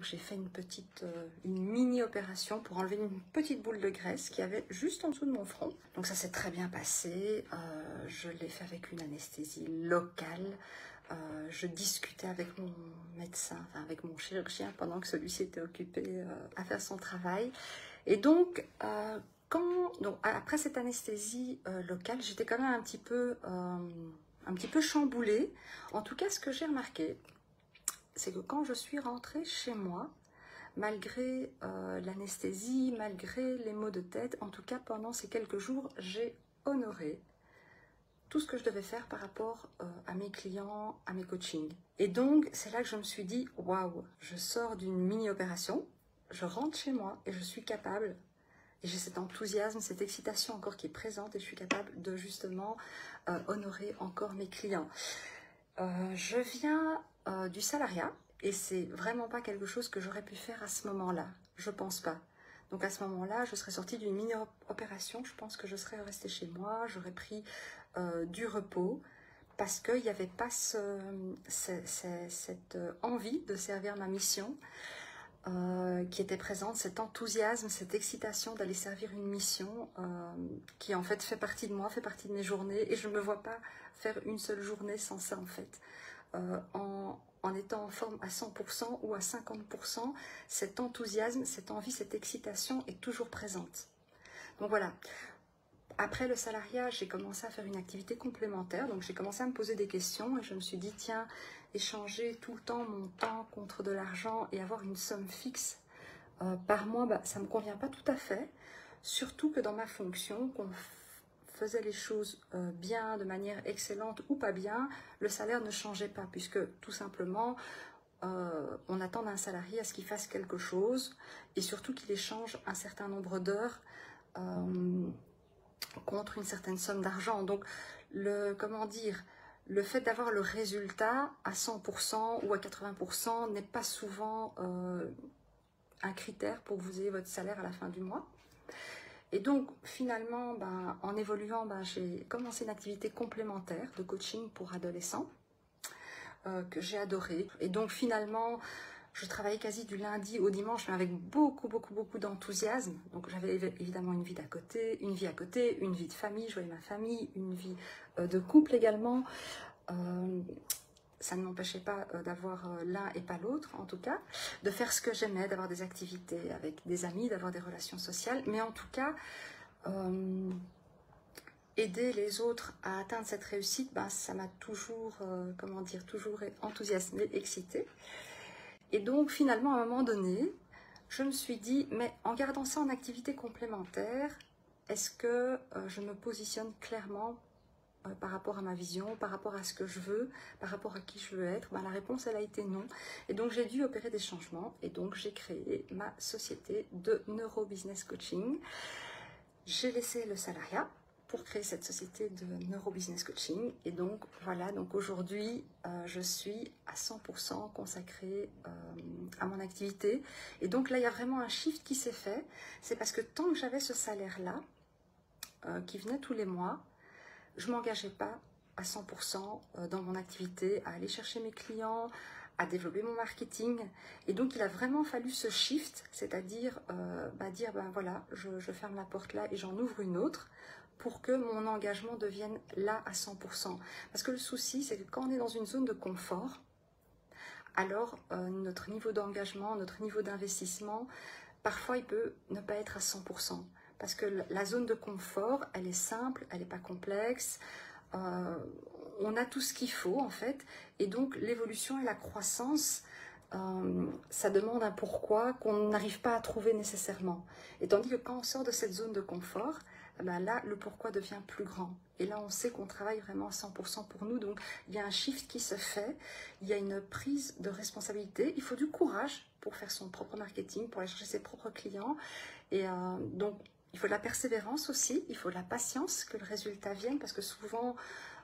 donc j'ai fait une mini opération pour enlever une petite boule de graisse qui avait juste en dessous de mon front. Donc ça s'est très bien passé, je l'ai fait avec une anesthésie locale. Je discutais avec mon médecin, enfin avec mon chirurgien pendant que celui-ci était occupé à faire son travail. Et donc, après cette anesthésie locale, j'étais quand même un petit peu chamboulée. En tout cas, ce que j'ai remarqué, c'est que quand je suis rentrée chez moi, malgré l'anesthésie, malgré les maux de tête, en tout cas pendant ces quelques jours, j'ai honoré tout ce que je devais faire par rapport à mes clients, à mes coachings. Et donc, c'est là que je me suis dit, waouh, je sors d'une mini-opération, je rentre chez moi et je suis capable, et j'ai cet enthousiasme, cette excitation encore qui est présente, et je suis capable de justement honorer encore mes clients. Je viens du salariat, et c'est vraiment pas quelque chose que j'aurais pu faire à ce moment-là, je pense pas. Donc à ce moment-là, je serais sortie d'une mini-opération, je pense que je serais restée chez moi, j'aurais pris du repos, parce qu'il n'y avait pas cette envie de servir ma mission qui était présente, cet enthousiasme, cette excitation d'aller servir une mission qui en fait fait partie de moi, fait partie de mes journées, et je ne me vois pas faire une seule journée sans ça en fait. En étant en forme à 100% ou à 50%, cet enthousiasme, cette envie, cette excitation est toujours présente. Donc voilà. Après le salariat, j'ai commencé à faire une activité complémentaire, donc j'ai commencé à me poser des questions et je me suis dit, tiens, échanger tout le temps mon temps contre de l'argent et avoir une somme fixe par mois, ça ne me convient pas tout à fait, surtout que dans ma fonction, qu'on faisait les choses bien, de manière excellente ou pas bien, le salaire ne changeait pas, puisque tout simplement, on attend d'un salarié à ce qu'il fasse quelque chose et surtout qu'il échange un certain nombre d'heures contre une certaine somme d'argent. Donc, le fait d'avoir le résultat à 100% ou à 80% n'est pas souvent un critère pour que vous ayez votre salaire à la fin du mois. Et donc, finalement, en évoluant, j'ai commencé une activité complémentaire de coaching pour adolescents que j'ai adoré. Et donc, finalement, je travaillais quasi du lundi au dimanche, mais avec beaucoup d'enthousiasme. Donc j'avais évidemment une vie à côté, une vie de famille, je voyais ma famille, une vie de couple également. Ça ne m'empêchait pas d'avoir l'un et pas l'autre, en tout cas, de faire ce que j'aimais, d'avoir des activités avec des amis, d'avoir des relations sociales, mais en tout cas, aider les autres à atteindre cette réussite, ça m'a toujours, toujours enthousiasmée, excitée. Et donc, finalement, à un moment donné, je me suis dit, mais en gardant ça en activité complémentaire, est-ce que je me positionne clairement par rapport à ma vision, par rapport à ce que je veux, par rapport à qui je veux être? La réponse, elle a été non. Et donc, j'ai dû opérer des changements. Et donc, j'ai créé ma société de neurobusiness coaching. J'ai laissé le salariat pour créer cette société de neurobusiness coaching. Et donc, voilà, donc aujourd'hui, je suis à 100% consacrée à mon activité. Et donc là, il y a vraiment un shift qui s'est fait. C'est parce que tant que j'avais ce salaire-là, qui venait tous les mois, je ne m'engageais pas à 100% dans mon activité, à aller chercher mes clients, à développer mon marketing. Et donc, il a vraiment fallu ce shift, c'est-à-dire dire, voilà, je ferme la porte là et j'en ouvre une autre, pour que mon engagement devienne là à 100%. Parce que le souci, c'est que quand on est dans une zone de confort, alors notre niveau d'engagement, notre niveau d'investissement, parfois il peut ne pas être à 100%. Parce que la zone de confort, elle est simple, elle n'est pas complexe, on a tout ce qu'il faut en fait. Et donc l'évolution et la croissance, ça demande un pourquoi qu'on n'arrive pas à trouver nécessairement. Et tandis que quand on sort de cette zone de confort, là, le pourquoi devient plus grand. Et là, on sait qu'on travaille vraiment à 100% pour nous. Donc, il y a un shift qui se fait. Il y a une prise de responsabilité. Il faut du courage pour faire son propre marketing, pour aller chercher ses propres clients. Et donc, il faut de la persévérance aussi. Il faut de la patience que le résultat vienne. Parce que souvent,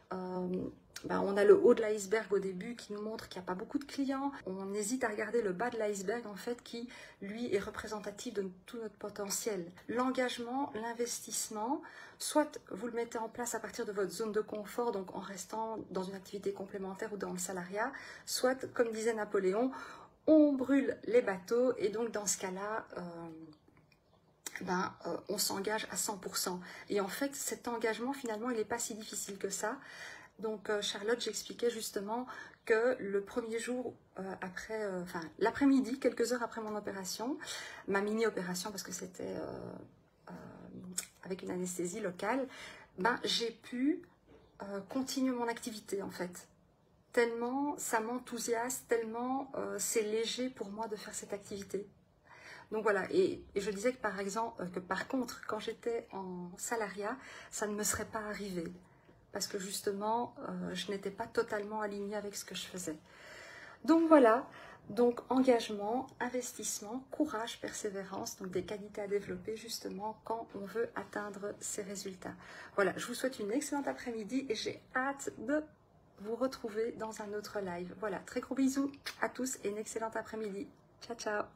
on a le haut de l'iceberg au début qui nous montre qu'il n'y a pas beaucoup de clients. On hésite à regarder le bas de l'iceberg en fait qui, lui, est représentatif de tout notre potentiel. L'engagement, l'investissement, soit vous le mettez en place à partir de votre zone de confort, donc en restant dans une activité complémentaire ou dans le salariat, soit, comme disait Napoléon, on brûle les bateaux et donc dans ce cas-là, on s'engage à 100%. Et en fait, cet engagement, finalement, il n'est pas si difficile que ça. Donc, Charlotte, j'expliquais justement que le premier jour, l'après-midi, quelques heures après mon opération, ma mini-opération, parce que c'était avec une anesthésie locale, j'ai pu continuer mon activité, en fait. Tellement ça m'enthousiasme, tellement c'est léger pour moi de faire cette activité. Donc voilà, et je disais que par contre, quand j'étais en salariat, ça ne me serait pas arrivé. Parce que justement, je n'étais pas totalement alignée avec ce que je faisais. Donc voilà, donc engagement, investissement, courage, persévérance, donc des qualités à développer justement quand on veut atteindre ces résultats. Voilà, je vous souhaite une excellente après-midi et j'ai hâte de vous retrouver dans un autre live. Voilà, très gros bisous à tous et une excellente après-midi. Ciao, ciao!